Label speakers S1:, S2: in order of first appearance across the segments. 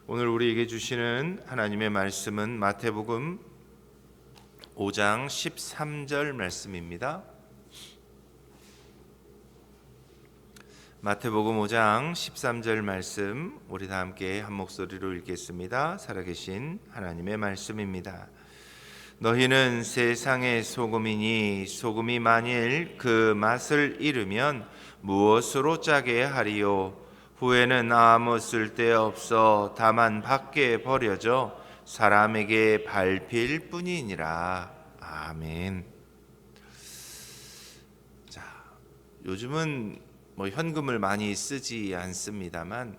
S1: 오늘 우리에게 주시는 하나님의 말씀은 마태복음 5장 13절 말씀입니다. 마태복음 5장 13절 말씀, 우리 다 함께 한 목소리로 읽겠습니다. 살아계신 하나님의 말씀입니다. 너희는 세상의 소금이니 소금이 만일 그 맛을 잃으면 무엇으로 짜게 하리요? 후에는 아무 쓸데없어 다만 밖에 버려져 사람에게 밟힐 뿐이니라. 아멘. 자, 요즘은 현금을 많이 쓰지 않습니다만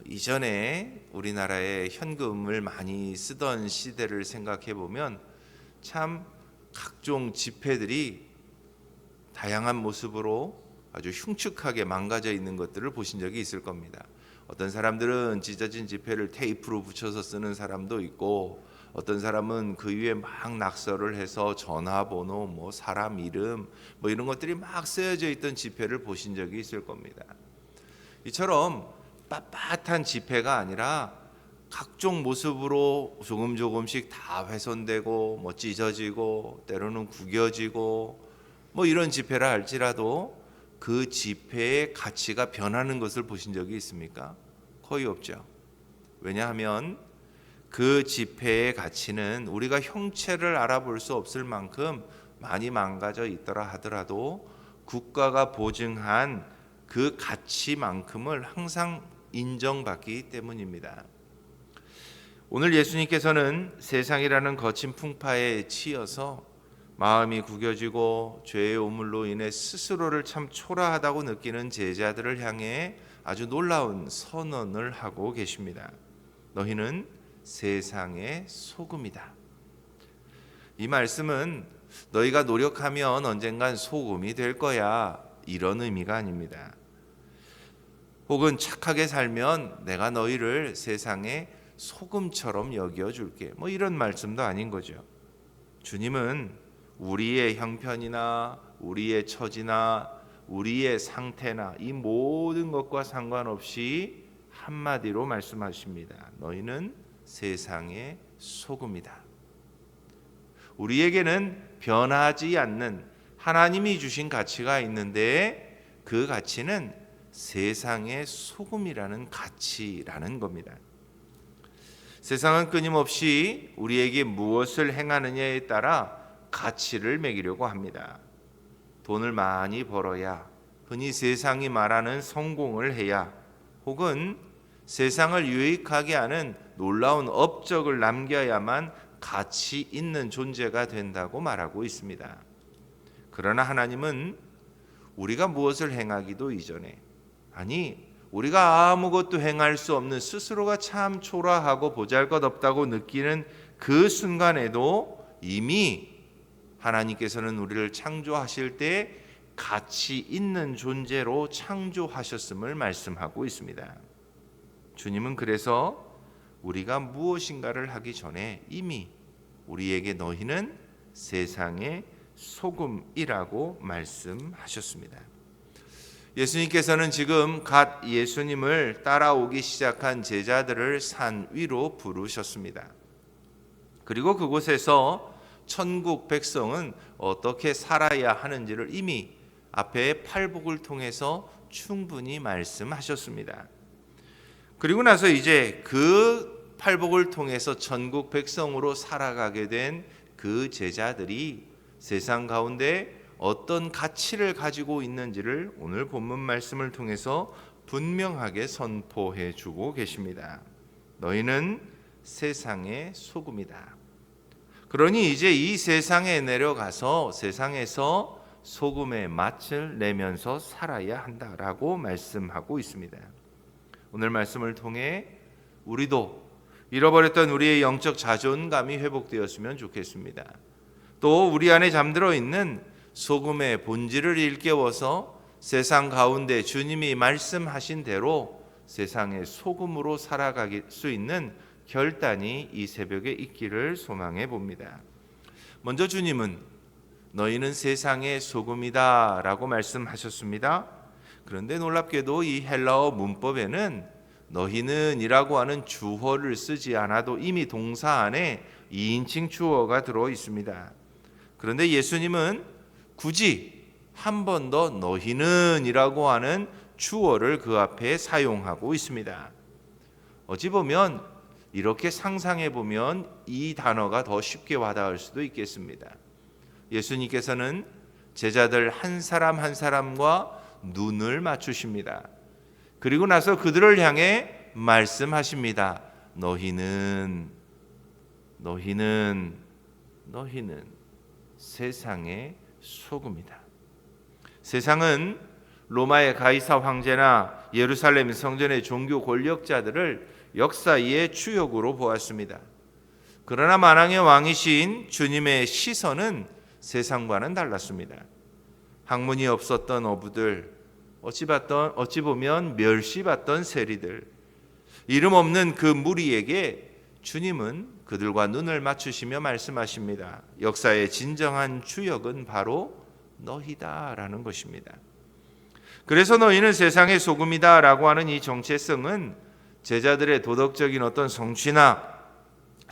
S1: 이전에 우리나라에 현금을 많이 쓰던 시대를 생각해 보면 참 각종 지폐들이 다양한 모습으로 아주 흉측하게 망가져 있는 것들을 보신 적이 있을 겁니다. 어떤 사람들은 찢어진 지폐를 테이프로 붙여서 쓰는 사람도 있고, 어떤 사람은 그 위에 막 낙서를 해서 전화번호, 사람 이름, 이런 것들이 막 쓰여져 있던 지폐를 보신 적이 있을 겁니다. 이처럼 빳빳한 지폐가 아니라 각종 모습으로 조금씩 다 훼손되고 찢어지고 때로는 구겨지고 이런 지폐라 할지라도 그 지폐의 가치가 변하는 것을 보신 적이 있습니까? 거의 없죠. 왜냐하면 그 지폐의 가치는 우리가 형체를 알아볼 수 없을 만큼 많이 망가져 있더라 하더라도 국가가 보증한 그 가치만큼을 항상 인정받기 때문입니다. 오늘 예수님께서는 세상이라는 거친 풍파에 치여서 마음이 구겨지고 죄의 오물로 인해 스스로를 참 초라하다고 느끼는 제자들을 향해 아주 놀라운 선언을 하고 계십니다. 너희는 세상의 소금이다. 이 말씀은 너희가 노력하면 언젠간 소금이 될 거야, 이런 의미가 아닙니다. 혹은 착하게 살면 내가 너희를 세상의 소금처럼 여겨줄게, 이런 말씀도 아닌 거죠. 주님은 우리의 형편이나 우리의 처지나 우리의 상태나 이 모든 것과 상관없이 한마디로 말씀하십니다. 너희는 세상의 소금이다. 우리에게는 변하지 않는 하나님이 주신 가치가 있는데 그 가치는 세상의 소금이라는 가치라는 겁니다. 세상은 끊임없이 우리에게 무엇을 행하느냐에 따라 가치를 매기려고 합니다. 돈을 많이 벌어야, 흔히 세상이 말하는 성공을 해야, 혹은 세상을 유익하게 하는 놀라운 업적을 남겨야만 가치 있는 존재가 된다고 말하고 있습니다. 그러나 하나님은 우리가 무엇을 행하기도 이전에, 아니 우리가 아무것도 행할 수 없는 스스로가 참 초라하고 보잘것없다고 느끼는 그 순간에도 이미 하나님께서는 우리를 창조하실 때 가치 있는 존재로 창조하셨음을 말씀하고 있습니다. 주님은 그래서 우리가 무엇인가를 하기 전에 이미 우리에게 너희는 세상의 소금이라고 말씀하셨습니다. 예수님께서는 지금 갓 예수님을 따라오기 시작한 제자들을 산 위로 부르셨습니다. 그리고 그곳에서 천국 백성은 어떻게 살아야 하는지를 이미 앞에 팔복을 통해서 충분히 말씀하셨습니다. 그리고 나서 이제 그 팔복을 통해서 천국 백성으로 살아가게 된 그 제자들이 세상 가운데 어떤 가치를 가지고 있는지를 오늘 본문 말씀을 통해서 분명하게 선포해 주고 계십니다. 너희는 세상의 소금이다. 그러니 이제 이 세상에 내려가서 세상에서 소금의 맛을 내면서 살아야 한다라고 말씀하고 있습니다. 오늘 말씀을 통해 우리도 잃어버렸던 우리의 영적 자존감이 회복되었으면 좋겠습니다. 또 우리 안에 잠들어 있는 소금의 본질을 일깨워서 세상 가운데 주님이 말씀하신 대로 세상의 소금으로 살아갈 수 있는 결단이 이 새벽에 있기를 소망해 봅니다. 먼저 주님은 너희는 세상의 소금이다 라고 말씀하셨습니다. 그런데 놀랍게도 이 헬라어 문법에는 너희는이라고 하는 주어를 쓰지 않아도 이미 동사 안에 2인칭 주어가 들어 있습니다. 그런데 예수님은 굳이 한 번 더 너희는이라고 하는 주어를 그 앞에 사용하고 있습니다. 어찌 보면 이렇게 상상해 보면 이 단어가 더 쉽게 와닿을 수도 있겠습니다. 예수님께서는 제자들 한 사람 한 사람과 눈을 맞추십니다. 그리고 나서 그들을 향해 말씀하십니다. 너희는 세상의 소금이다. 세상은 로마의 가이사 황제나 예루살렘 성전의 종교 권력자들을 역사의 주역으로 보았습니다. 그러나 만왕의 왕이신 주님의 시선은 세상과는 달랐습니다. 학문이 없었던 어부들, 어찌 보면 멸시받던 세리들, 이름 없는 그 무리에게 주님은 그들과 눈을 맞추시며 말씀하십니다. 역사의 진정한 주역은 바로 너희다라는 것입니다. 그래서 너희는 세상의 소금이다라고 하는 이 정체성은 제자들의 도덕적인 어떤 성취나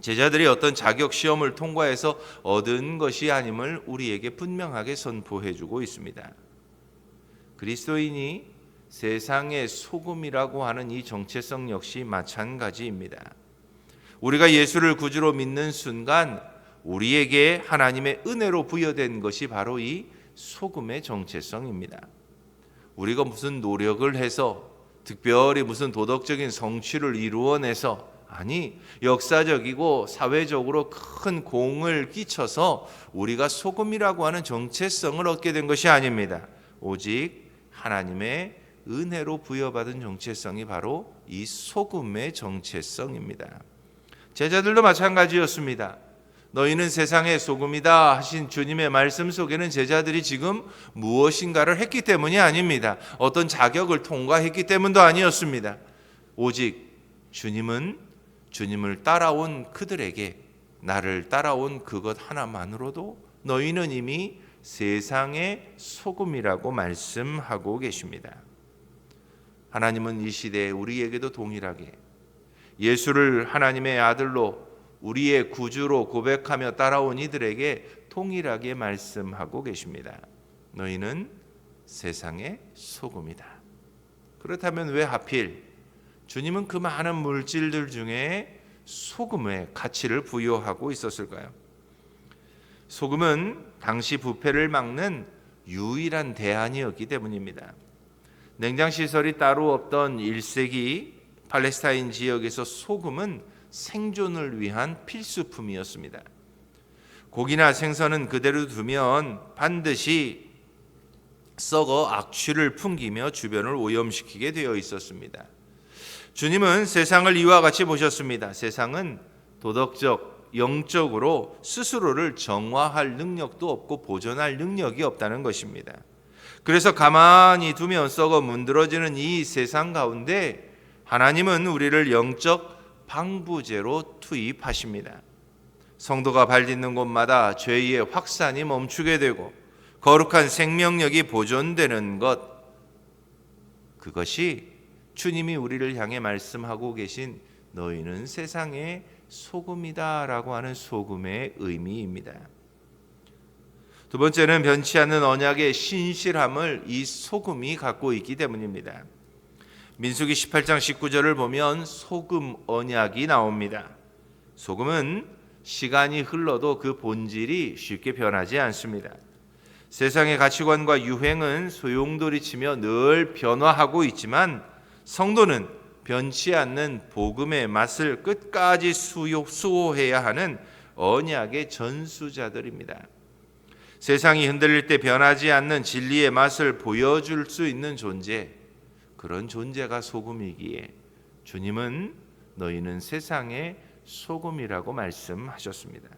S1: 제자들이 어떤 자격 시험을 통과해서 얻은 것이 아님을 우리에게 분명하게 선포해주고 있습니다. 그리스도인이 세상의 소금이라고 하는 이 정체성 역시 마찬가지입니다. 우리가 예수를 구주로 믿는 순간 우리에게 하나님의 은혜로 부여된 것이 바로 이 소금의 정체성입니다. 우리가 무슨 노력을 해서 특별히 무슨 도덕적인 성취를 이루어내서 아니 역사적이고 사회적으로 큰 공을 끼쳐서 우리가 소금이라고 하는 정체성을 얻게 된 것이 아닙니다. 오직 하나님의 은혜로 부여받은 정체성이 바로 이 소금의 정체성입니다. 제자들도 마찬가지였습니다. 너희는 세상의 소금이다 하신 주님의 말씀 속에는 제자들이 지금 무엇인가를 했기 때문이 아닙니다. 어떤 자격을 통과했기 때문도 아니었습니다. 오직 주님을 따라온 그들에게 나를 따라온 그것 하나만으로도 너희는 이미 세상의 소금이라고 말씀하고 계십니다. 하나님은 이 시대에 우리에게도 동일하게 예수를 하나님의 아들로 우리의 구주로 고백하며 따라온 이들에게 동일하게 말씀하고 계십니다. 너희는 세상의 소금이다. 그렇다면 왜 하필 주님은 그 많은 물질들 중에 소금의 가치를 부여하고 있었을까요? 소금은 당시 부패를 막는 유일한 대안이었기 때문입니다. 냉장시설이 따로 없던 1세기 팔레스타인 지역에서 소금은 생존을 위한 필수품이었습니다. 고기나 생선은 그대로 두면 반드시 썩어 악취를 풍기며 주변을 오염시키게 되어 있었습니다. 주님은 세상을 이와 같이 보셨습니다. 세상은 도덕적, 영적으로 스스로를 정화할 능력도 없고 보존할 능력이 없다는 것입니다. 그래서 가만히 두면 썩어 문드러지는 이 세상 가운데 하나님은 우리를 영적 방부제로 투입하십니다. 성도가 발딛는 곳마다 죄의 확산이 멈추게 되고 거룩한 생명력이 보존되는 것, 그것이 주님이 우리를 향해 말씀하고 계신 너희는 세상의 소금이다라고 하는 소금의 의미입니다. 두 번째는 변치 않는 언약의 신실함을 이 소금이 갖고 있기 때문입니다. 민수기 18장 19절을 보면 소금 언약이 나옵니다. 소금은 시간이 흘러도 그 본질이 쉽게 변하지 않습니다. 세상의 가치관과 유행은 소용돌이치며 늘 변화하고 있지만 성도는 변치 않는 복음의 맛을 끝까지 수호해야 하는 언약의 전수자들입니다. 세상이 흔들릴 때 변하지 않는 진리의 맛을 보여줄 수 있는 존재, 그런 존재가 소금이기에 주님은 너희는 세상의 소금이라고 말씀하셨습니다.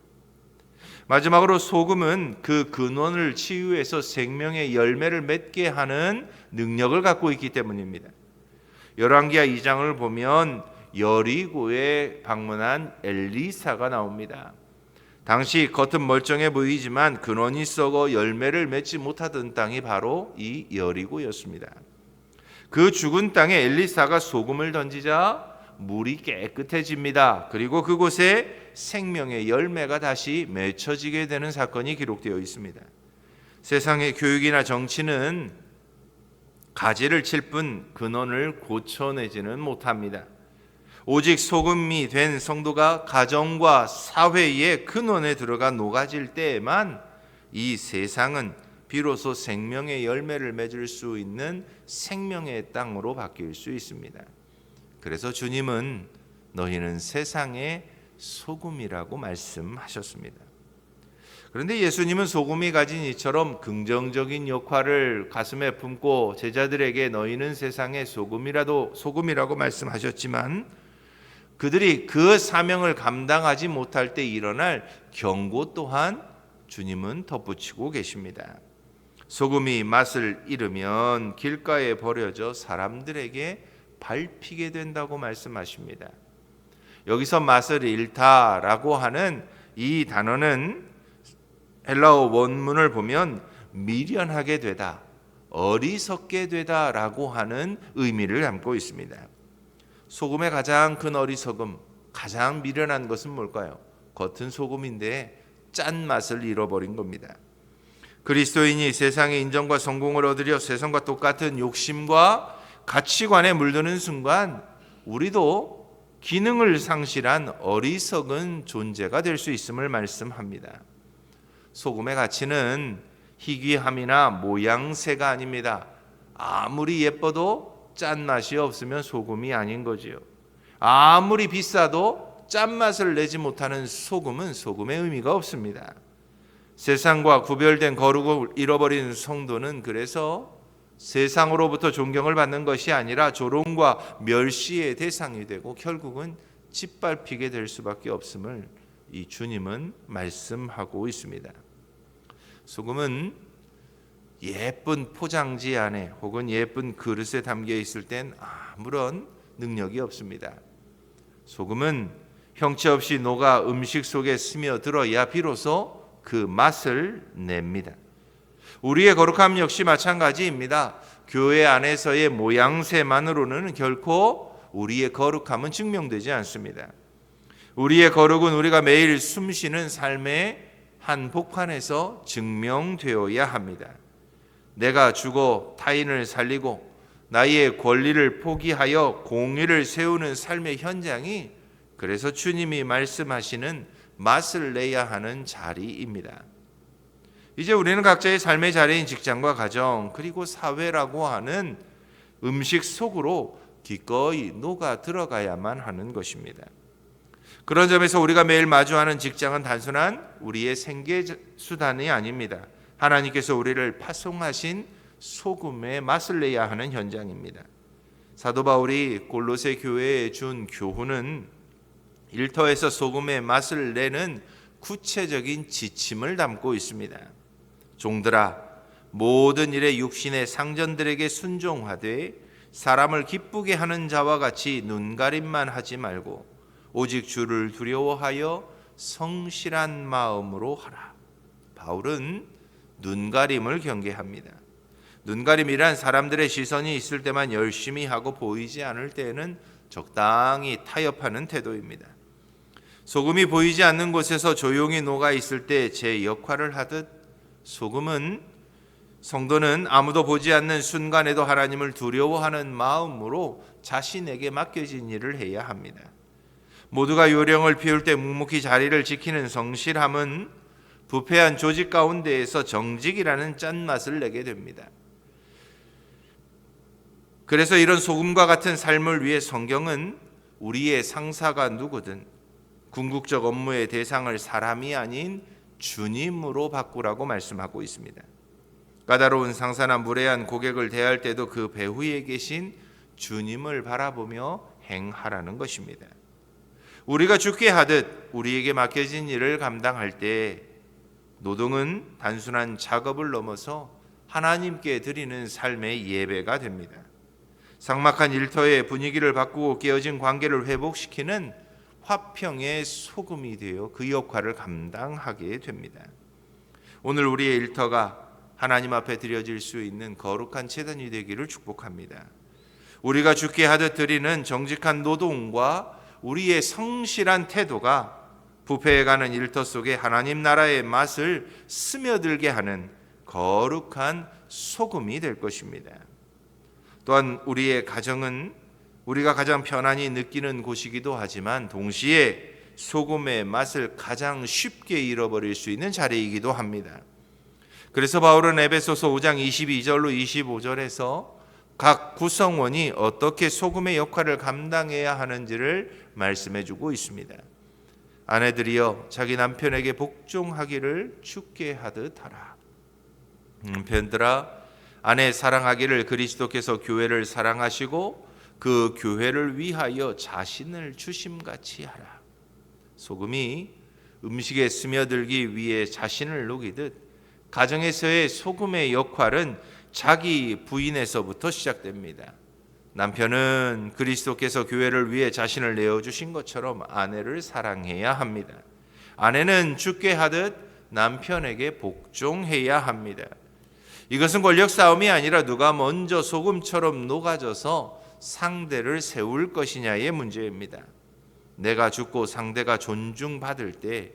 S1: 마지막으로 소금은 그 근원을 치유해서 생명의 열매를 맺게 하는 능력을 갖고 있기 때문입니다. 열왕기하 2장을 보면 여리고에 방문한 엘리사가 나옵니다. 당시 겉은 멀쩡해 보이지만 근원이 썩어 열매를 맺지 못하던 땅이 바로 이 여리고였습니다. 그 죽은 땅에 엘리사가 소금을 던지자 물이 깨끗해집니다. 그리고 그곳에 생명의 열매가 다시 맺혀지게 되는 사건이 기록되어 있습니다. 세상의 교육이나 정치는 가지를 칠 뿐 근원을 고쳐내지는 못합니다. 오직 소금이 된 성도가 가정과 사회의 근원에 들어가 녹아질 때에만 이 세상은 비로소 생명의 열매를 맺을 수 있는 생명의 땅으로 바뀔 수 있습니다. 그래서 주님은 너희는 세상의 소금이라고 말씀하셨습니다. 그런데 예수님은 소금이 가진 이처럼 긍정적인 역할을 가슴에 품고 제자들에게 너희는 세상의 소금이라고 말씀하셨지만 그들이 그 사명을 감당하지 못할 때 일어날 경고 또한 주님은 덧붙이고 계십니다. 소금이 맛을 잃으면 길가에 버려져 사람들에게 밟히게 된다고 말씀하십니다. 여기서 맛을 잃다라고 하는 이 단어는 헬라어 원문을 보면 미련하게 되다, 어리석게 되다라고 하는 의미를 담고 있습니다. 소금의 가장 큰 어리석음, 가장 미련한 것은 뭘까요? 겉은 소금인데 짠 맛을 잃어버린 겁니다. 그리스도인이 세상의 인정과 성공을 얻으려 세상과 똑같은 욕심과 가치관에 물드는 순간 우리도 기능을 상실한 어리석은 존재가 될 수 있음을 말씀합니다. 소금의 가치는 희귀함이나 모양새가 아닙니다. 아무리 예뻐도 짠맛이 없으면 소금이 아닌 거지요. 아무리 비싸도 짠맛을 내지 못하는 소금은 소금의 의미가 없습니다. 세상과 구별된 거룩을 잃어버린 성도는 그래서 세상으로부터 존경을 받는 것이 아니라 조롱과 멸시의 대상이 되고 결국은 짓밟히게 될 수밖에 없음을 이 주님은 말씀하고 있습니다. 소금은 예쁜 포장지 안에 혹은 예쁜 그릇에 담겨 있을 땐 아무런 능력이 없습니다. 소금은 형체 없이 녹아 음식 속에 스며들어야 비로소 그 맛을 냅니다. 우리의 거룩함 역시 마찬가지입니다. 교회 안에서의 모양새만으로는 결코 우리의 거룩함은 증명되지 않습니다. 우리의 거룩은 우리가 매일 숨쉬는 삶의 한복판에서 증명되어야 합니다. 내가 죽어 타인을 살리고 나의 권리를 포기하여 공의를 세우는 삶의 현장이 그래서 주님이 말씀하시는 맛을 내야 하는 자리입니다. 이제 우리는 각자의 삶의 자리인 직장과 가정 그리고 사회라고 하는 음식 속으로 기꺼이 녹아 들어가야만 하는 것입니다. 그런 점에서 우리가 매일 마주하는 직장은 단순한 우리의 생계 수단이 아닙니다. 하나님께서 우리를 파송하신 소금의 맛을 내야 하는 현장입니다. 사도 바울이 골로새 교회에 준 교훈은 일터에서 소금의 맛을 내는 구체적인 지침을 담고 있습니다. 종들아, 모든 일에 육신의 상전들에게 순종하되 사람을 기쁘게 하는 자와 같이 눈가림만 하지 말고 오직 주를 두려워하여 성실한 마음으로 하라. 바울은 눈가림을 경계합니다. 눈가림이란 사람들의 시선이 있을 때만 열심히 하고 보이지 않을 때에는 적당히 타협하는 태도입니다. 소금이 보이지 않는 곳에서 조용히 녹아 있을 때 제 역할을 하듯 성도는 아무도 보지 않는 순간에도 하나님을 두려워하는 마음으로 자신에게 맡겨진 일을 해야 합니다. 모두가 요령을 피울 때 묵묵히 자리를 지키는 성실함은 부패한 조직 가운데에서 정직이라는 짠맛을 내게 됩니다. 그래서 이런 소금과 같은 삶을 위해 성경은 우리의 상사가 누구든 궁극적 업무의 대상을 사람이 아닌 주님으로 바꾸라고 말씀하고 있습니다. 까다로운 상사나 무례한 고객을 대할 때도 그 배후에 계신 주님을 바라보며 행하라는 것입니다. 우리가 주께 하듯 우리에게 맡겨진 일을 감당할 때 노동은 단순한 작업을 넘어서 하나님께 드리는 삶의 예배가 됩니다. 삭막한 일터의 분위기를 바꾸고 깨어진 관계를 회복시키는 화평의 소금이 되어 그 역할을 감당하게 됩니다. 오늘 우리의 일터가 하나님 앞에 드려질 수 있는 거룩한 제단이 되기를 축복합니다. 우리가 주께 하듯 드리는 정직한 노동과 우리의 성실한 태도가 부패해가는 일터 속에 하나님 나라의 맛을 스며들게 하는 거룩한 소금이 될 것입니다. 또한 우리의 가정은 우리가 가장 편안히 느끼는 곳이기도 하지만 동시에 소금의 맛을 가장 쉽게 잃어버릴 수 있는 자리이기도 합니다. 그래서 바울은 에베소서 5장 22절로 25절에서 각 구성원이 어떻게 소금의 역할을 감당해야 하는지를 말씀해주고 있습니다. 아내들이여 자기 남편에게 복종하기를 주께 하듯 하라. 편들아 아내 사랑하기를 그리스도께서 교회를 사랑하시고 그 교회를 위하여 자신을 주심같이 하라. 소금이 음식에 스며들기 위해 자신을 녹이듯 가정에서의 소금의 역할은 자기 부인에서부터 시작됩니다. 남편은 그리스도께서 교회를 위해 자신을 내어주신 것처럼 아내를 사랑해야 합니다. 아내는 주께 하듯 남편에게 복종해야 합니다. 이것은 권력 싸움이 아니라 누가 먼저 소금처럼 녹아져서 상대를 세울 것이냐의 문제입니다. 내가 죽고 상대가 존중받을 때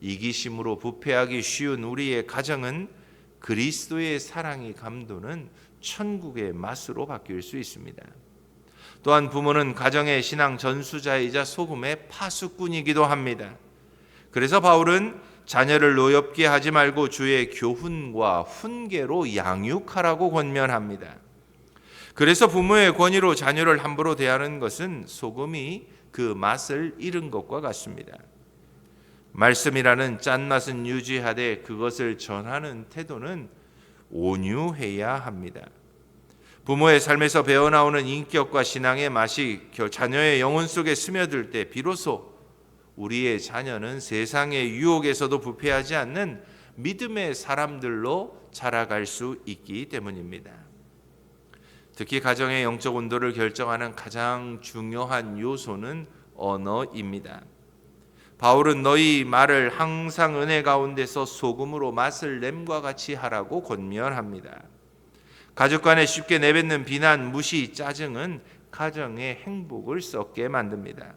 S1: 이기심으로 부패하기 쉬운 우리의 가정은 그리스도의 사랑이 감도는 천국의 맛으로 바뀔 수 있습니다. 또한 부모는 가정의 신앙 전수자이자 소금의 파수꾼이기도 합니다. 그래서 바울은 자녀를 노엽게 하지 말고 주의 교훈과 훈계로 양육하라고 권면합니다. 그래서 부모의 권위로 자녀를 함부로 대하는 것은 소금이 그 맛을 잃은 것과 같습니다. 말씀이라는 짠맛은 유지하되 그것을 전하는 태도는 온유해야 합니다. 부모의 삶에서 배어나오는 인격과 신앙의 맛이 자녀의 영혼 속에 스며들 때 비로소 우리의 자녀는 세상의 유혹에서도 부패하지 않는 믿음의 사람들로 자라갈 수 있기 때문입니다. 특히 가정의 영적 온도를 결정하는 가장 중요한 요소는 언어입니다. 바울은 너희 말을 항상 은혜 가운데서 소금으로 맛을 냄과 같이 하라고 권면합니다. 가족 간에 쉽게 내뱉는 비난, 무시, 짜증은 가정의 행복을 썩게 만듭니다.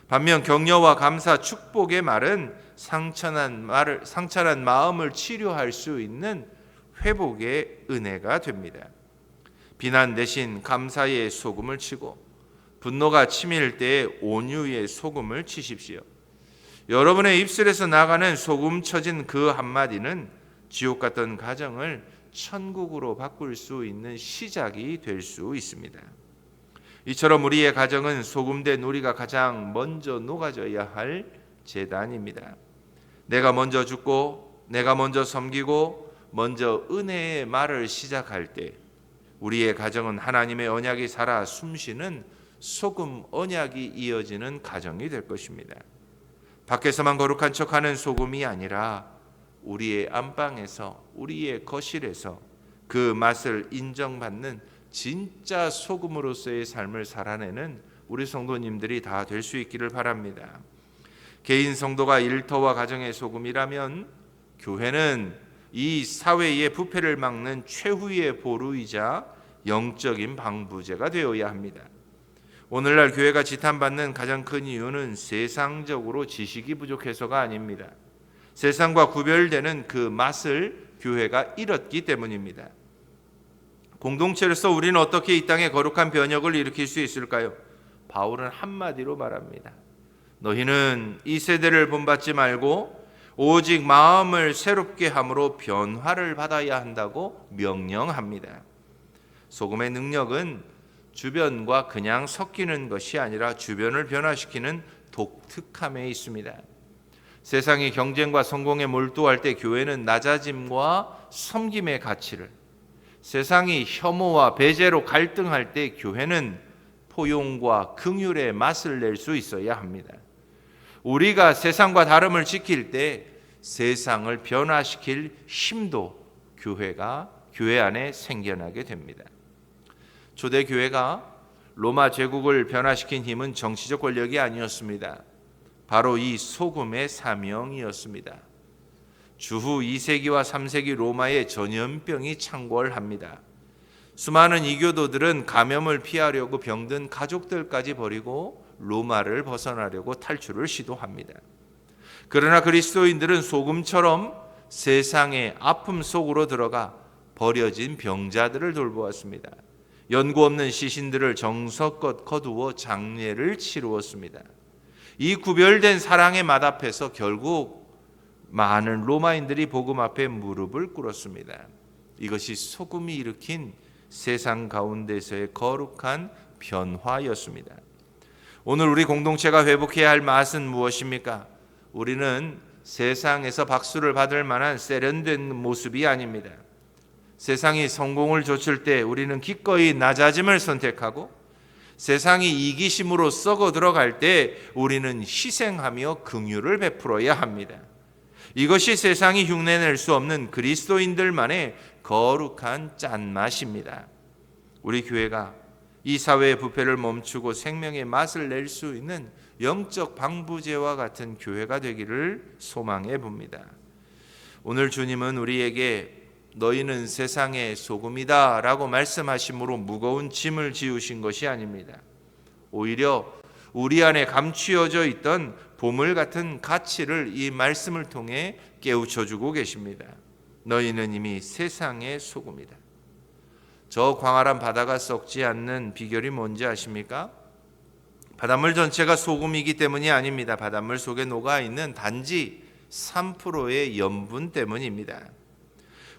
S1: 반면 격려와 감사, 축복의 말은 상처난 마음을 치료할 수 있는 회복의 은혜가 됩니다. 비난 대신 감사의 소금을 치고 분노가 치밀 때에 온유의 소금을 치십시오. 여러분의 입술에서 나가는 소금 쳐진 그 한마디는 지옥 같던 가정을 천국으로 바꿀 수 있는 시작이 될 수 있습니다. 이처럼 우리의 가정은 소금된 우리가 가장 먼저 녹아져야 할 제단입니다. 내가 먼저 죽고 내가 먼저 섬기고 먼저 은혜의 말을 시작할 때 우리의 가정은 하나님의 언약이 살아 숨쉬는 소금 언약이 이어지는 가정이 될 것입니다. 밖에서만 거룩한 척하는 소금이 아니라 우리의 안방에서 우리의 거실에서 그 맛을 인정받는 진짜 소금으로서의 삶을 살아내는 우리 성도님들이 다 될 수 있기를 바랍니다. 개인 성도가 일터와 가정의 소금이라면 교회는 이 사회의 부패를 막는 최후의 보루이자 영적인 방부제가 되어야 합니다. 오늘날 교회가 지탄받는 가장 큰 이유는 세상적으로 지식이 부족해서가 아닙니다. 세상과 구별되는 그 맛을 교회가 잃었기 때문입니다. 공동체로서 우리는 어떻게 이 땅에 거룩한 변혁을 일으킬 수 있을까요? 바울은 한마디로 말합니다. 너희는 이 세대를 본받지 말고 오직 마음을 새롭게 함으로 변화를 받아야 한다고 명령합니다. 소금의 능력은 주변과 그냥 섞이는 것이 아니라 주변을 변화시키는 독특함에 있습니다. 세상이 경쟁과 성공에 몰두할 때 교회는 낮아짐과 섬김의 가치를, 세상이 혐오와 배제로 갈등할 때 교회는 포용과 긍휼의 맛을 낼 수 있어야 합니다. 우리가 세상과 다름을 지킬 때 세상을 변화시킬 힘도 교회 안에 생겨나게 됩니다. 초대 교회가 로마 제국을 변화시킨 힘은 정치적 권력이 아니었습니다. 바로 이 소금의 사명이었습니다. 주후 2세기와 3세기 로마의 전염병이 창궐합니다. 수많은 이교도들은 감염을 피하려고 병든 가족들까지 버리고 로마를 벗어나려고 탈출을 시도합니다. 그러나 그리스도인들은 소금처럼 세상의 아픔 속으로 들어가 버려진 병자들을 돌보았습니다. 연고 없는 시신들을 정성껏 거두어 장례를 치루었습니다. 이 구별된 사랑의 맛 앞에서 결국 많은 로마인들이 복음 앞에 무릎을 꿇었습니다. 이것이 소금이 일으킨 세상 가운데서의 거룩한 변화였습니다. 오늘 우리 공동체가 회복해야 할 맛은 무엇입니까? 우리는 세상에서 박수를 받을 만한 세련된 모습이 아닙니다. 세상이 성공을 좇을 때 우리는 기꺼이 낮아짐을 선택하고, 세상이 이기심으로 썩어 들어갈 때 우리는 희생하며 긍휼을 베풀어야 합니다. 이것이 세상이 흉내낼 수 없는 그리스도인들만의 거룩한 짠맛입니다. 우리 교회가 이 사회의 부패를 멈추고 생명의 맛을 낼 수 있는 영적 방부제와 같은 교회가 되기를 소망해 봅니다. 오늘 주님은 우리에게 너희는 세상의 소금이다 라고 말씀하심으로 무거운 짐을 지우신 것이 아닙니다. 오히려 우리 안에 감추어져 있던 보물 같은 가치를 이 말씀을 통해 깨우쳐주고 계십니다. 너희는 이미 세상의 소금이다. 저 광활한 바다가 썩지 않는 비결이 뭔지 아십니까? 바닷물 전체가 소금이기 때문이 아닙니다. 바닷물 속에 녹아있는 단지 3%의 염분 때문입니다.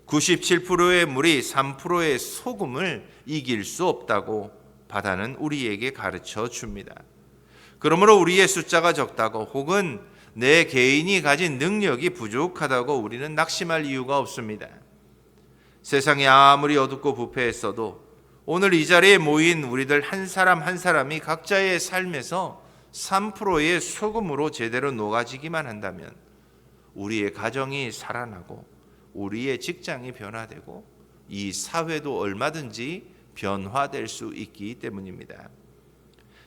S1: 97%의 물이 3%의 소금을 이길 수 없다고 바다는 우리에게 가르쳐 줍니다. 그러므로 우리의 숫자가 적다고 혹은 내 개인이 가진 능력이 부족하다고 우리는 낙심할 이유가 없습니다. 세상이 아무리 어둡고 부패했어도 오늘 이 자리에 모인 우리들 한 사람 한 사람이 각자의 삶에서 3%의 소금으로 제대로 녹아지기만 한다면 우리의 가정이 살아나고 우리의 직장이 변화되고 이 사회도 얼마든지 변화될 수 있기 때문입니다.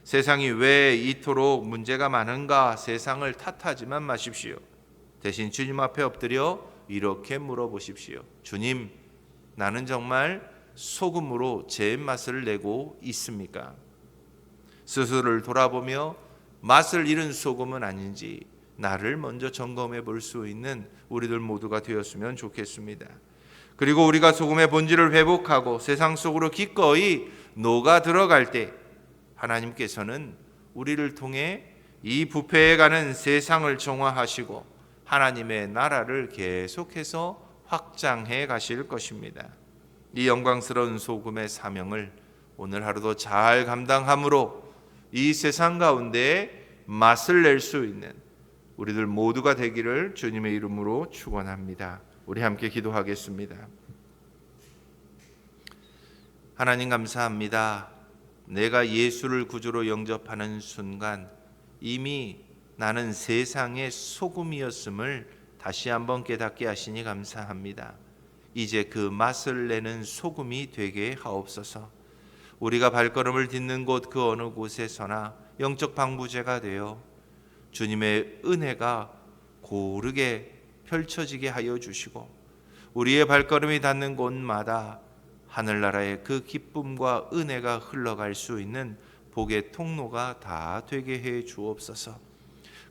S1: 세상이 왜 이토록 문제가 많은가 세상을 탓하지만 마십시오. 대신 주님 앞에 엎드려 이렇게 물어보십시오. 주님, 나는 정말 소금으로 제 맛을 내고 있습니까? 스스로를 돌아보며 맛을 잃은 소금은 아닌지 나를 먼저 점검해 볼 수 있는 우리들 모두가 되었으면 좋겠습니다. 그리고 우리가 소금의 본질을 회복하고 세상 속으로 기꺼이 녹아 들어갈 때 하나님께서는 우리를 통해 이 부패해가는 세상을 정화하시고 하나님의 나라를 계속해서 확장해 가실 것입니다. 이 영광스러운 소금의 사명을 오늘 하루도 잘 감당함으로 이 세상 가운데 맛을 낼 수 있는 우리들 모두가 되기를 주님의 이름으로 축원합니다. 우리 함께 기도하겠습니다. 하나님 감사합니다. 내가 예수를 구주로 영접하는 순간 이미 나는 세상의 소금이었음을 다시 한번 깨닫게 하시니 감사합니다. 이제 그 맛을 내는 소금이 되게 하옵소서. 우리가 발걸음을 딛는 곳 그 어느 곳에서나 영적 방부제가 되어 주님의 은혜가 고르게 펼쳐지게 하여 주시고 우리의 발걸음이 닿는 곳마다 하늘나라의 그 기쁨과 은혜가 흘러갈 수 있는 복의 통로가 다 되게 해 주옵소서.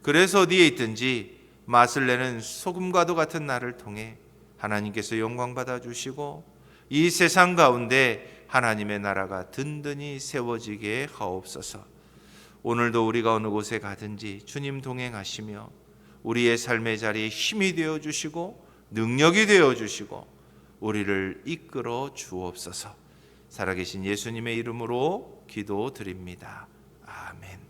S1: 그래서 어디에 있든지 맛을 내는 소금과도 같은 나를 통해 하나님께서 영광 받아 주시고 이 세상 가운데 하나님의 나라가 든든히 세워지게 하옵소서. 오늘도 우리가 어느 곳에 가든지 주님 동행하시며 우리의 삶의 자리에 힘이 되어 주시고 능력이 되어 주시고 우리를 이끌어 주옵소서. 살아계신 예수님의 이름으로 기도드립니다. 아멘.